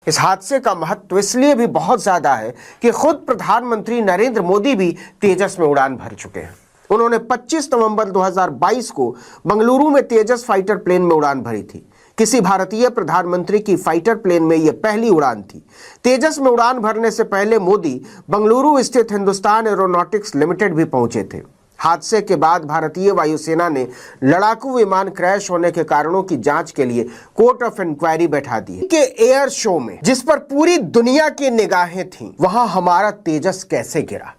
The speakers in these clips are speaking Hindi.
इस हादसे का महत्व इसलिए भी बहुत ज्यादा है कि खुद प्रधानमंत्री नरेंद्र मोदी भी तेजस में उड़ान भर चुके हैं। उन्होंने 25 नवंबर 2022 को बंगलुरु में तेजस फाइटर प्लेन में उड़ान भरी थी। किसी भारतीय प्रधानमंत्री की फाइटर प्लेन में यह पहली उड़ान थी। तेजस में उड़ान भरने से पहले मोदी बंगलुरु स्थित हिंदुस्तान एरोनॉटिक्स लिमिटेड भी पहुंचे थे। हादसे के बाद भारतीय वायुसेना ने लड़ाकू विमान क्रैश होने के कारणों की जांच के लिए कोर्ट ऑफ इंक्वायरी बैठा दी है। के एयर शो में जिस पर पूरी दुनिया की निगाहें थीं, वहां हमारा तेजस कैसे गिरा।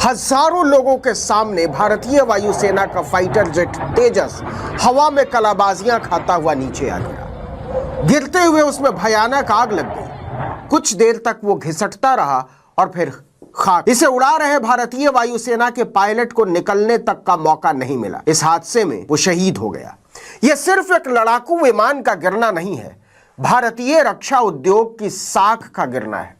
हजारों लोगों के सामने भारतीय वायुसेना का फाइटर जेट तेजस हवा में कलाबाजियां खाता हुआ नीचे आ गिरा। गिरते हुए उसमें भयानक आग लग गई। कुछ देर तक वो घिसटता रहा और फिर खाक। इसे उड़ा रहे भारतीय वायुसेना के पायलट को निकलने तक का मौका नहीं मिला। इस हादसे में वो शहीद हो गया। यह सिर्फ एक लड़ाकू विमान का गिरना नहीं है, भारतीय रक्षा उद्योग की साख का गिरना है।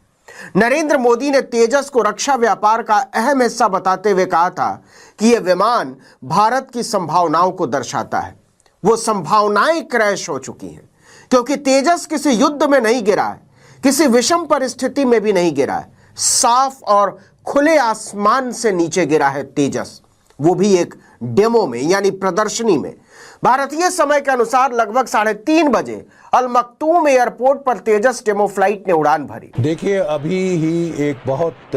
नरेंद्र मोदी ने तेजस को रक्षा व्यापार का अहम हिस्सा बताते हुए कहा था कि यह विमान भारत की संभावनाओं को दर्शाता है। वो संभावनाएं क्रैश हो चुकी हैं क्योंकि तेजस किसी युद्ध में नहीं गिरा है, किसी विषम परिस्थिति में भी नहीं गिरा है। साफ और खुले आसमान से नीचे गिरा है तेजस, वो भी एक डेमो में यानी प्रदर्शनी में। भारतीय समय के अनुसार लगभग 3:30 बजे अल मक्तूम एयरपोर्ट पर तेजस डेमो फ्लाइट ने उड़ान भरी। देखिए, अभी ही एक बहुत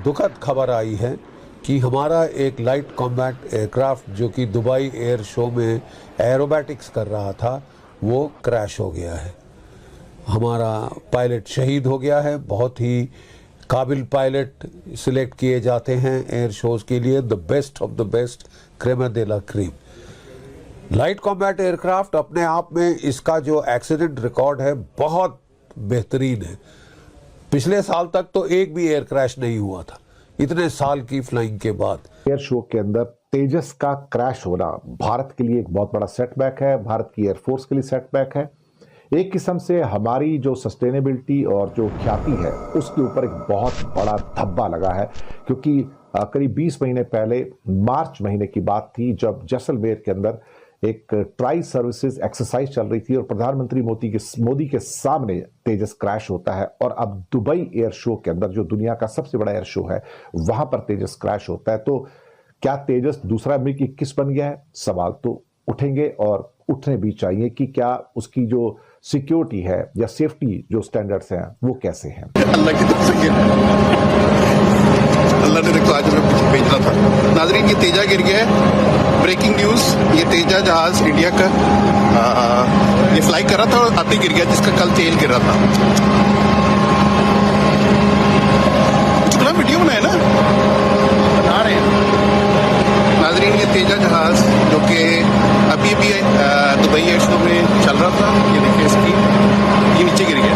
दुखद खबर आई है कि हमारा एक लाइट कॉम्बैट एयरक्राफ्ट जो कि दुबई एयर शो में एरोबैटिक्स कर रहा था, वो क्रैश हो गया है। हमारा पायलट शहीद हो गया है। बहुत ही काबिल पायलट सिलेक्ट किए जाते हैं एयर शोज के लिए, the best of the best, creme de la creme. Light combat aircraft अपने आप में इसका जो एक्सीडेंट रिकॉर्ड है बहुत बेहतरीन है। पिछले साल तक तो एक भी एयर क्रैश नहीं हुआ था इतने साल की फ्लाइंग के बाद। एयर शो के अंदर तेजस का क्रैश होना भारत के लिए एक बहुत बड़ा सेटबैक है, भारत की एयरफोर्स के लिए सेटबैक है। एक किस्म से हमारी जो सस्टेनेबिलिटी और जो ख्याति है उसके ऊपर एक बहुत बड़ा धब्बा लगा है, क्योंकि करीब 20 महीने पहले मार्च महीने की बात थी जब जैसलमेर के अंदर एक ट्राई सर्विसेज एक्सरसाइज चल रही थी और प्रधानमंत्री मोदी के सामने तेजस क्रैश होता है। और अब दुबई एयर शो के अंदर, जो दुनिया का सबसे बड़ा एयर शो है, वहां पर तेजस क्रैश होता है। तो क्या तेजस दूसरा अमेरिकी 21 बन गया है? सवाल तो उठेंगे और उठने भी चाहिए कि क्या उसकी जो सिक्योरिटी है या सेफ्टी जो स्टैंडर्ड्स हैं वो कैसे हैं। अल्लाह की तरफ से अल्लाह ने देखो आज हमें भेजना था। नाज़रीन, ये तेजा गिर गया है। ब्रेकिंग न्यूज, ये तेजा जहाज इंडिया का ये फ्लाई कर रहा था और आते गिर गया, जिसका कल तेल गिर रहा था। कुछ बड़ा वीडियो बनाया ना, बना रहे हैं। नाज़रीन, ये तेजा जहाज जो कि अभी भी दुबई एयर शो में चल रहा था, ये देखिए इसकी, ये नीचे गिर गया।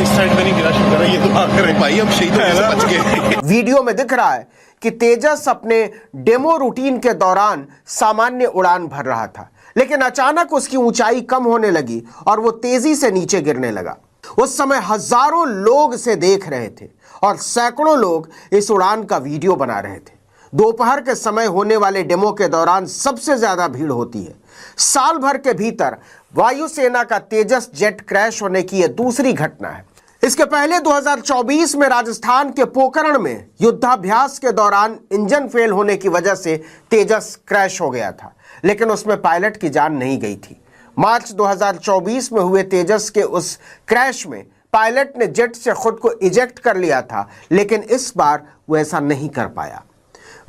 इस साइड में नहीं गिरा, शुक्र है, ये तो आकर भाई अब शहीद बच गए। वीडियो में दिख रहा है कि तेजस अपने डेमो रूटीन के दौरान सामान्य उड़ान भर रहा था, लेकिन अचानक उसकी ऊंचाई कम होने लगी और वो तेजी से नीचे गिरने लगा। उस समय हजारों लोग इसे देख रहे थे और सैकड़ों लोग इस उड़ान का वीडियो बना रहे थे। दोपहर के समय होने वाले डेमो के दौरान सबसे ज्यादा भीड़ होती है। साल भर के भीतर वायुसेना का तेजस जेट क्रैश होने की यह दूसरी घटना है। इसके पहले 2024 में राजस्थान के पोखरण में युद्धाभ्यास के दौरान इंजन फेल होने की वजह से तेजस क्रैश हो गया था, लेकिन उसमें पायलट की जान नहीं गई थी। मार्च 2024 में हुए तेजस के उस क्रैश में पायलट ने जेट से खुद को इजेक्ट कर लिया था, लेकिन इस बार वो ऐसा नहीं कर पाया।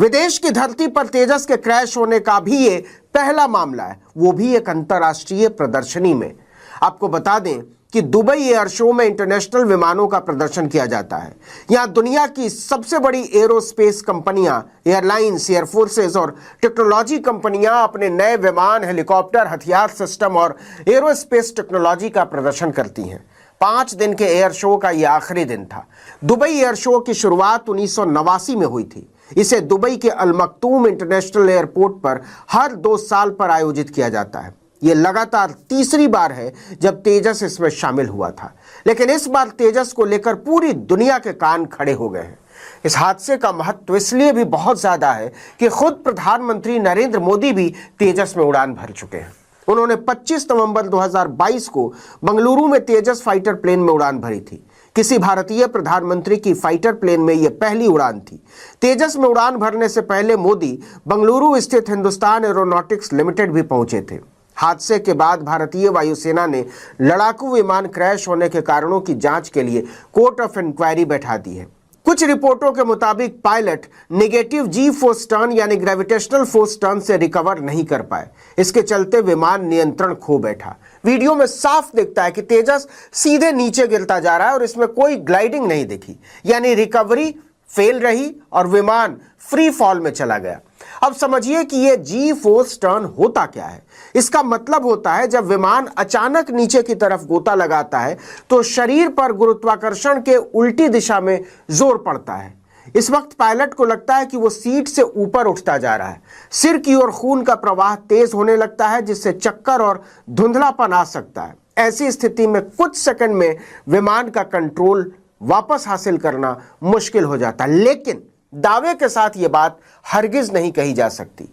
विदेश की धरती पर तेजस के क्रैश होने का भी ये पहला मामला है, वो भी एक अंतर्राष्ट्रीय प्रदर्शनी में। आपको बता दें कि दुबई एयर शो में इंटरनेशनल विमानों का प्रदर्शन किया जाता है। यहाँ दुनिया की सबसे बड़ी एरोस्पेस कंपनियां, एयरलाइंस, एयरफोर्सेस और टेक्नोलॉजी कंपनियां अपने नए विमान, हेलीकॉप्टर, हथियार सिस्टम और एरोस्पेस टेक्नोलॉजी का प्रदर्शन करती हैं। 5 दिन के एयर शो का यह आखिरी दिन था। दुबई एयर शो की शुरुआत 1989 में हुई थी। इसे दुबई के अल मक्तूम इंटरनेशनल एयरपोर्ट पर हर 2 साल पर आयोजित किया जाता है। यह लगातार तीसरी बार है जब तेजस इसमें शामिल हुआ था, लेकिन इस बार तेजस को लेकर पूरी दुनिया के कान खड़े हो गए हैं। इस हादसे का महत्व इसलिए भी बहुत ज्यादा है कि खुद प्रधानमंत्री नरेंद्र मोदी भी तेजस में उड़ान भर चुके हैं। उन्होंने 25 नवंबर 2022 को बंगलुरु में तेजस फाइटर प्लेन में उड़ान भरी थी। किसी भारतीय प्रधानमंत्री की फाइटर प्लेन में यह पहली उड़ान थी। तेजस में उड़ान भरने से पहले मोदी बंगलुरु स्थित हिंदुस्तान एरोनॉटिक्स लिमिटेड भी पहुंचे थे। हादसे के बाद भारतीय वायुसेना ने लड़ाकू विमान क्रैश होने के कारणों की जांच के लिए कोर्ट ऑफ इंक्वायरी बैठा दी है। कुछ रिपोर्टों के मुताबिक पायलट नेगेटिव जी फोर्स टर्न यानी ग्रेविटेशनल फोर्स टर्न से रिकवर नहीं कर पाए। इसके चलते विमान नियंत्रण खो बैठा। वीडियो में साफ दिखता है कि तेजस सीधे नीचे गिरता जा रहा है और इसमें कोई ग्लाइडिंग नहीं दिखी, यानी रिकवरी फेल रही और विमान फ्री फॉल में चला गया। अब समझिए कि यह जी फोर्स टर्न होता क्या है। इसका मतलब होता है जब विमान अचानक नीचे की तरफ गोता लगाता है तो शरीर पर गुरुत्वाकर्षण के उल्टी दिशा में जोर पड़ता है। इस वक्त पायलट को लगता है कि वो सीट से ऊपर उठता जा रहा है। सिर की ओर खून का प्रवाह तेज होने लगता है, जिससे चक्कर और धुंधलापन आ सकता है। ऐसी स्थिति में कुछ सेकंड में विमान का कंट्रोल वापस हासिल करना मुश्किल हो जाता है। लेकिन दावे के साथ यह बात हरगिज नहीं कही जा सकती,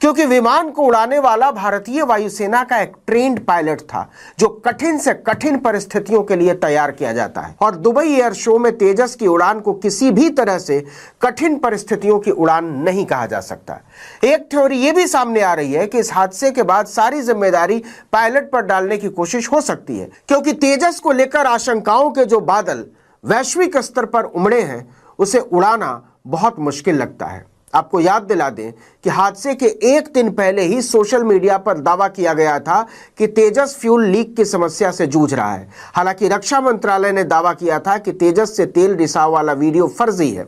क्योंकि विमान को उड़ाने वाला भारतीय वायुसेना का एक ट्रेंड पायलट था जो कठिन से कठिन परिस्थितियों के लिए तैयार किया जाता है। और दुबई एयर शो में तेजस की उड़ान को किसी भी तरह से कठिन परिस्थितियों की उड़ान नहीं कहा जा सकता। एक थ्योरी यह भी सामने आ रही है कि इस हादसे के बाद सारी जिम्मेदारी पायलट पर डालने की कोशिश हो सकती है, क्योंकि तेजस को लेकर आशंकाओं के जो बादल वैश्विक स्तर पर उमड़े हैं उसे उड़ाना बहुत मुश्किल लगता है। आपको याद दिला दें कि हादसे के एक दिन पहले ही सोशल मीडिया पर दावा किया गया था कि तेजस फ्यूल लीक की समस्या से जूझ रहा है। हालांकि रक्षा मंत्रालय ने दावा किया था कि तेजस से तेल रिसाव वाला वीडियो फर्जी है।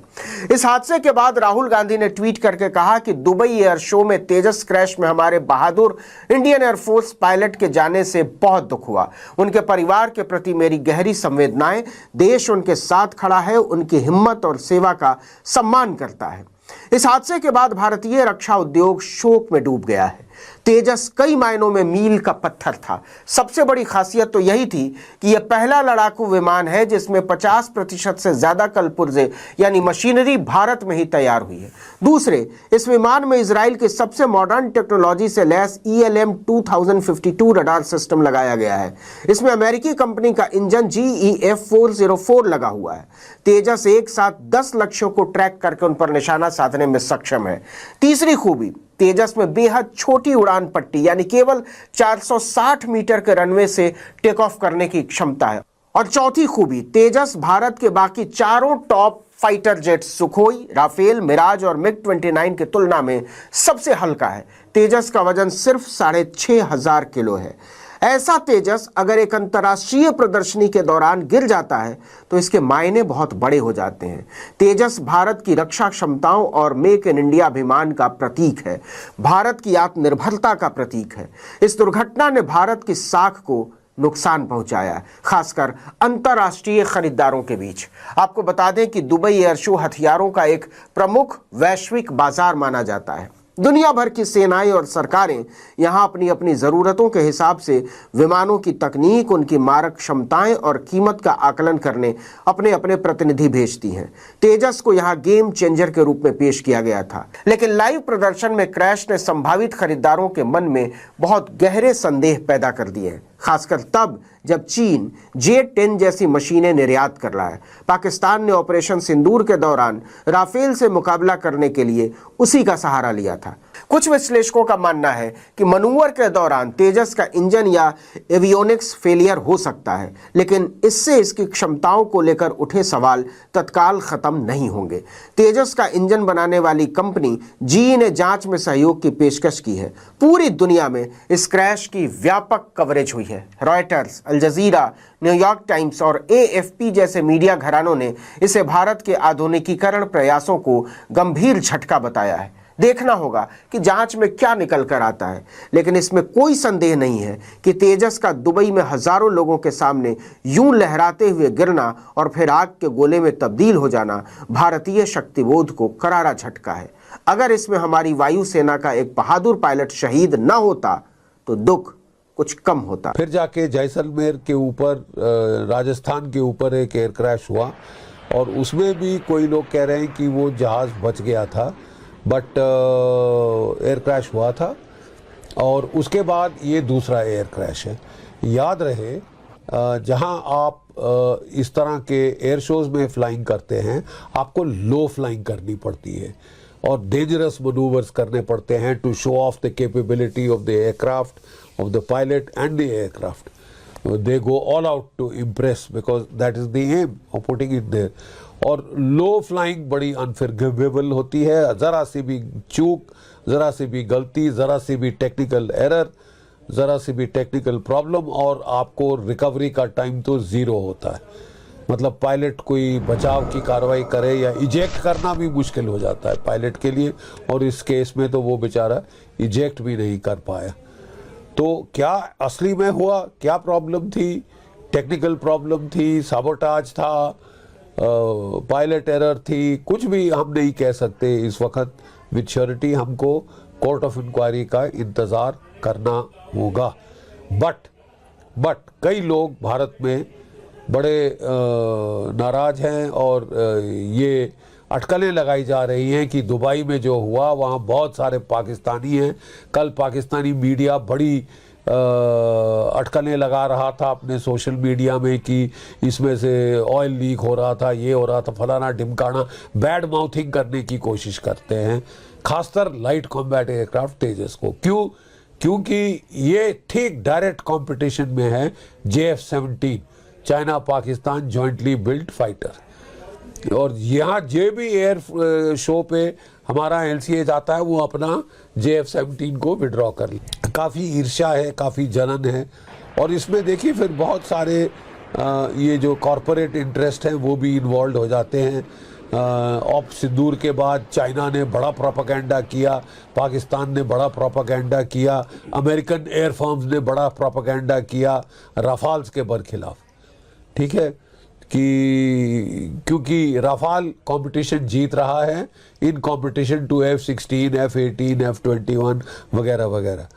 इस हादसे के बाद राहुल गांधी ने ट्वीट करके कहा कि दुबई एयर शो में तेजस क्रैश में हमारे बहादुर इंडियन एयरफोर्स पायलट के जाने से बहुत दुख हुआ। उनके परिवार के प्रति मेरी गहरी संवेदनाएं। देश उनके साथ खड़ा है, उनकी हिम्मत और सेवा का सम्मान करता है। इस हादसे के बाद भारतीय रक्षा उद्योग शोक में डूब गया है। तेजस कई मायनों में मील का पत्थर था। सबसे बड़ी खासियत तो यही थी कि यह पहला लड़ाकू विमान है जिसमें 50% से ज्यादा कलपुर्जे यानी मशीनरी भारत में ही तैयार हुई है। दूसरे, इस विमान में इजराइल की सबसे मॉडर्न टेक्नोलॉजी से लैस ELM 2052 रडार सिस्टम लगाया गया है। इसमें अमेरिकी कंपनी का इंजन GEF 404 लगा हुआ है। तेजस एक साथ 10 लक्ष्यों को ट्रैक करके उन पर निशाना साधने में सक्षम है। तीसरी खूबी, तेजस में बेहद छोटी उड़ान पट्टी यानी केवल 460 मीटर के रनवे से टेक ऑफ करने की क्षमता है। और चौथी खूबी, तेजस भारत के बाकी चारों top fighter jet Sukhoi, Rafale, Mirage और MiG-29 की तुलना में सबसे हल्का है। तेजस का वजन सिर्फ 6500 किलो है। ऐसा तेजस अगर एक अंतर्राष्ट्रीय प्रदर्शनी के दौरान गिर जाता है तो इसके मायने बहुत बड़े हो जाते हैं। तेजस भारत की रक्षा क्षमताओं और मेक इन इंडिया अभिमान का प्रतीक है, भारत की आत्मनिर्भरता का प्रतीक है। इस दुर्घटना ने भारत की साख को नुकसान पहुंचाया है, खासकर अंतर्राष्ट्रीय खरीदारों के बीच। आपको बता दें कि दुबई एयर शो हथियारों का एक प्रमुख वैश्विक बाजार माना जाता है। दुनिया भर की सेनाएं और सरकारें यहां अपनी अपनी ज़रूरतों के हिसाब से विमानों की तकनीक, उनकी मारक क्षमताएं और कीमत का आकलन करने अपने अपने प्रतिनिधि भेजती हैं। तेजस को यहां गेम चेंजर के रूप में पेश किया गया था, लेकिन लाइव प्रदर्शन में क्रैश ने संभावित खरीदारों के मन में बहुत गहरे संदेह पैदा कर दिए, खासकर तब जब चीन J-10 जैसी मशीनें निर्यात कर रहा है। पाकिस्तान ने ऑपरेशन सिंदूर के दौरान राफेल से मुकाबला करने के लिए उसी का सहारा लिया था। कुछ विश्लेषकों का मानना है कि मनूवर के दौरान तेजस का इंजन या एवियोनिक्स फेलियर हो सकता है, लेकिन इससे इसकी क्षमताओं को लेकर उठे सवाल तत्काल खत्म नहीं होंगे। तेजस का इंजन बनाने वाली कंपनी GE ने जांच में सहयोग की पेशकश की है। पूरी दुनिया में इस क्रैश की व्यापक कवरेज हुई है। रॉयटर्स, अल जजीरा, न्यूयॉर्क टाइम्स और AFP जैसे मीडिया घरानों ने इसे भारत के आधुनिकीकरण प्रयासों को गंभीर झटका बताया है। देखना होगा कि जांच में क्या निकल कर आता है, लेकिन इसमें कोई संदेह नहीं है कि तेजस का दुबई में हजारों लोगों के सामने यूं लहराते हुए गिरना और फिर आग के गोले में तब्दील हो जाना भारतीय शक्तिबोध को करारा झटका है। अगर इसमें हमारी वायुसेना का एक बहादुर पायलट शहीद न होता तो दुख कुछ कम होता। फिर जाके जैसलमेर के ऊपर, राजस्थान के ऊपर एक एयर क्रैश हुआ और उसमें भी कोई लोग कह रहे हैं कि वो जहाज़ बच गया था, बट एयर क्रैश हुआ था और उसके बाद ये दूसरा एयर क्रैश है। याद रहे जहां आप इस तरह के एयर शोज़ में फ्लाइंग करते हैं आपको लो फ्लाइंग करनी पड़ती है और डेंजरस मनूवर्स करने पड़ते हैं to show off the capability of the aircraft, of the pilot and the aircraft. They go all out to impress because that is the aim of putting it there. और लो फ्लाइंग बड़ी अनफॉरगिवेबल होती है। ज़रा सी भी चूक, ज़रा सी भी गलती, ज़रा सी भी टेक्निकल एरर, ज़रा सी भी टेक्निकल प्रॉब्लम और आपको रिकवरी का टाइम तो ज़ीरो होता है। मतलब पायलट कोई बचाव की कार्रवाई करे या इजेक्ट करना भी मुश्किल हो जाता है पायलट के लिए, और इस केस में तो वो बेचारा इजेक्ट भी नहीं कर पाया। तो क्या असली में हुआ, क्या प्रॉब्लम थी? टेक्निकल प्रॉब्लम थी, साबोटाज था, पायलट एरर थी, कुछ भी हम नहीं कह सकते इस वक्त विद श्योरिटी। हमको कोर्ट ऑफ इंक्वायरी का इंतज़ार करना होगा। बट कई लोग भारत में बड़े नाराज़ हैं और ये अटकलें लगाई जा रही हैं कि दुबई में जो हुआ वहाँ बहुत सारे पाकिस्तानी हैं। कल पाकिस्तानी मीडिया बड़ी अटकलें लगा रहा था अपने सोशल मीडिया में कि इसमें से ऑयल लीक हो रहा था, ये हो रहा था, फलाना ढिमकाना, बैड माउथिंग करने की कोशिश करते हैं, खासकर लाइट कॉम्बैट एयरक्राफ्ट तेजस को। क्यों? क्योंकि ये ठीक डायरेक्ट कंपटीशन में है JF-17 China Pakistan jointly build fighter. और यहाँ जे भी एयर शो पे हमारा LCA जाता है वो अपना JF-17 को विड्रॉ कर ले। काफ़ी ईर्ष्या है, काफ़ी जलन है और इसमें देखिए फिर बहुत सारे ये जो कॉरपोरेट इंटरेस्ट हैं वो भी इन्वॉल्व हो जाते हैं। ऑप सिंदूर के बाद चाइना ने बड़ा प्रोपेगेंडा किया, पाकिस्तान ने बड़ा प्रोपेगेंडा किया, अमेरिकन एयर फर्म्स ने बड़ा प्रोपेगेंडा किया राफाल्स के बरखिलाफ। ठीक है कि क्योंकि राफाल कंपटीशन जीत रहा है in competition to F-16, F-18, F-21 वगैरह वगैरह।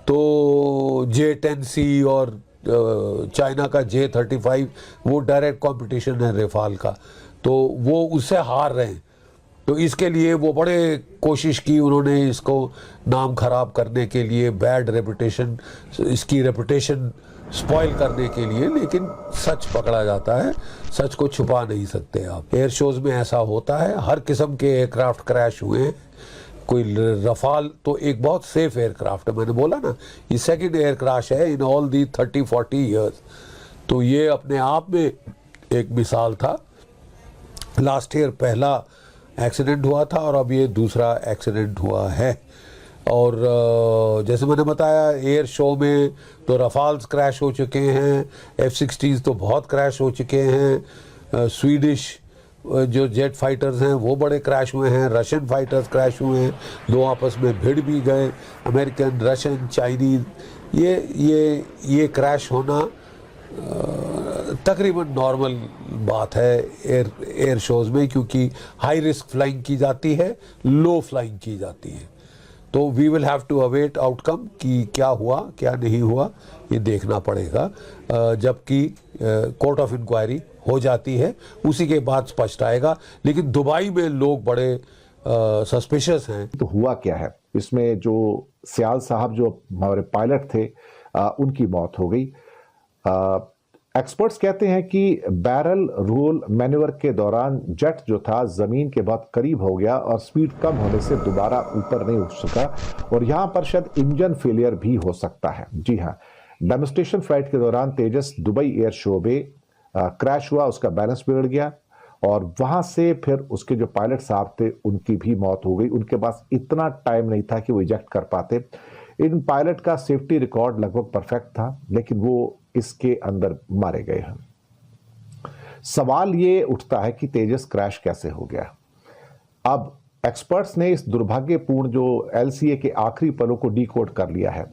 तो J-10C और चाइना का J-35 वो डायरेक्ट कंपटीशन है राफाल का, तो वो उससे हार रहे हैं। तो इसके लिए वो बड़े कोशिश की उन्होंने इसको नाम खराब करने के लिए, बैड रेपुटेशन, इसकी रेपुटेशन स्पॉइल करने के लिए, लेकिन सच पकड़ा जाता है, सच को छुपा नहीं सकते आप। एयर शोज़ में ऐसा होता है, हर किस्म के एयरक्राफ्ट क्रैश हुए हैं। कोई रफाल तो एक बहुत सेफ एयरक्राफ्ट है, मैंने बोला ना ये सेकंड एयर क्रैश है इन ऑल दी 30-40 ईयर्स। तो ये अपने आप में एक मिसाल था। लास्ट ईयर पहला एक्सीडेंट हुआ था और अब ये दूसरा एक्सीडेंट हुआ है। और जैसे मैंने बताया एयर शो में तो रफाल्स क्रैश हो चुके हैं, F-16 तो बहुत क्रैश हो चुके हैं, स्वीडिश जो जेट फाइटर्स हैं वो बड़े क्रैश हुए हैं, रशियन फाइटर्स क्रैश हुए हैं, दो आपस में भिड़ भी गए, अमेरिकन, रशियन, चाइनीज। ये क्रैश होना तकरीबन नॉर्मल बात है एयर शोज़ में, क्योंकि हाई रिस्क फ्लाइंग की जाती है, लो फ्लाइंग की जाती है। तो we will have to await outcome कि क्या हुआ क्या नहीं हुआ, ये देखना पड़ेगा। जबकि कोर्ट ऑफ इंक्वायरी हो जाती है उसी के बाद स्पष्ट आएगा। लेकिन दुबई में लोग बड़े सस्पिशियस हैं। तो हुआ क्या है इसमें? जो सियाल साहब जो हमारे पायलट थे उनकी मौत हो गई। एक्सपर्ट्स कहते हैं कि बैरल रोल मैन्यूवर के दौरान जेट जो था जमीन के बहुत करीब हो गया और स्पीड कम होने से दोबारा ऊपर नहीं उठ सका, और यहां पर शायद इंजन फेलियर भी हो सकता है। जी हां, डेमोन्स्ट्रेशन फ्लाइट के दौरान तेजस दुबई एयर शो में क्रैश हुआ, उसका बैलेंस बिगड़ गया और वहां से फिर उसके जो पायलट साहब थे उनकी भी मौत हो गई। उनके पास इतना टाइम नहीं था कि वो इजेक्ट कर पाते। इन पायलट का सेफ्टी रिकॉर्ड लगभग परफेक्ट था, लेकिन वो इसके अंदर मारे गए हैं। सवाल ये उठता है कि तेजस क्रैश कैसे हो गया। अब एक्सपर्ट्स ने इस दुर्भाग्यपूर्ण जो LCA के आखिरी पलों को डीकोड कर लिया है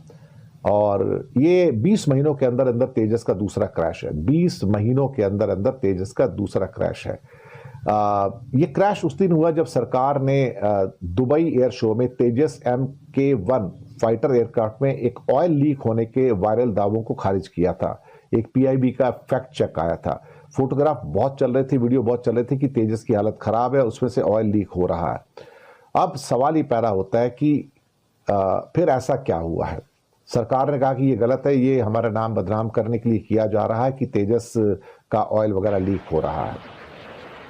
और ये 20 महीनों के अंदर अंदर तेजस का दूसरा क्रैश है। 20 महीनों के अंदर अंदर तेजस का दूसरा क्रैश है। ये क्रैश उस दिन हुआ जब सरकार ने दुबई एयर शो में तेजस MK-1 फाइटर एयरक्राफ्ट में एक ऑयल लीक होने के वायरल दावों को खारिज किया था। एक PIB का फैक्ट चेक आया था, फोटोग्राफ बहुत चल रहे थे, वीडियो बहुत चल रहे थे कि तेजस की हालत खराब है, उसमें से ऑयल लीक हो रहा है। अब सवाल ही पैदा होता है कि फिर ऐसा क्या हुआ है। सरकार ने कहा कि ये गलत है, ये हमारा नाम बदनाम करने के लिए किया जा रहा है कि तेजस का ऑयल वगैरह लीक हो रहा है।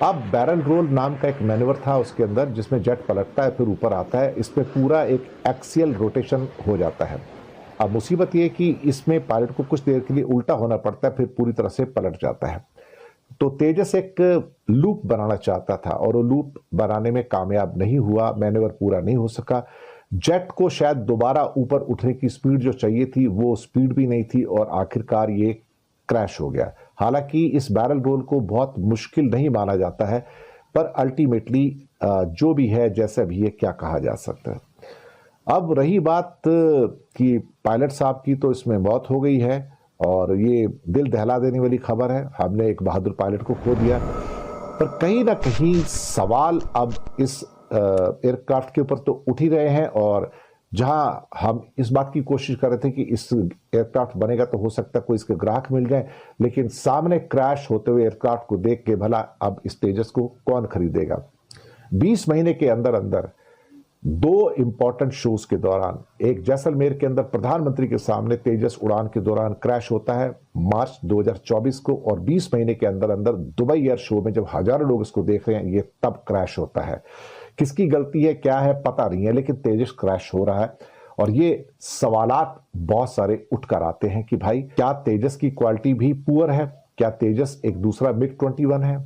अब बैरल रोल नाम का एक मैन्यूवर था उसके अंदर, जिसमें जेट पलटता है फिर ऊपर आता है, इसमें पूरा एक एक्सियल रोटेशन हो जाता है। अब मुसीबत ये कि इसमें पायलट को कुछ देर के लिए उल्टा होना पड़ता है, फिर पूरी तरह से पलट जाता है। तो तेजस एक लूप बनाना चाहता था और वो लूप बनाने में कामयाब नहीं हुआ, मैन्यूवर पूरा नहीं हो सका। जेट को शायद दोबारा ऊपर उठने की स्पीड जो चाहिए थी वो स्पीड भी नहीं थी और आखिरकार ये क्रैश हो गया। हालांकि इस बैरल रोल को बहुत मुश्किल नहीं माना जाता है, पर अल्टीमेटली जो भी है जैसा भी है, क्या कहा जा सकता है। अब रही बात कि पायलट साहब की, तो इसमें मौत हो गई है और ये दिल दहला देने वाली खबर है। हमने एक बहादुर पायलट को खो दिया, पर कहीं ना कहीं सवाल अब इस एयरक्राफ्ट के ऊपर तो उठ ही रहे हैं। और जहां हम इस बात की कोशिश कर रहे थे कि इस एयरक्राफ्ट बनेगा तो हो सकता है कोई इसके ग्राहक मिल जाए, लेकिन सामने क्रैश होते हुए एयरक्राफ्ट को देख के भला अब इस तेजस को कौन खरीदेगा। 20 महीने के अंदर अंदर 2 इंपॉर्टेंट शोज के दौरान, एक जैसलमेर के अंदर प्रधानमंत्री के सामने तेजस उड़ान के दौरान क्रैश होता है मार्च 2024 को, और 20 महीने के अंदर अंदर दुबई एयर शो में जब हजारों लोग इसको देख रहे हैं, ये तब क्रैश होता है। किसकी गलती है क्या है पता नहीं है, लेकिन तेजस क्रैश हो रहा है और ये सवालात बहुत सारे उठ कर आते हैं कि भाई क्या तेजस की क्वालिटी भी पुअर है, क्या तेजस एक दूसरा मिग 21 है।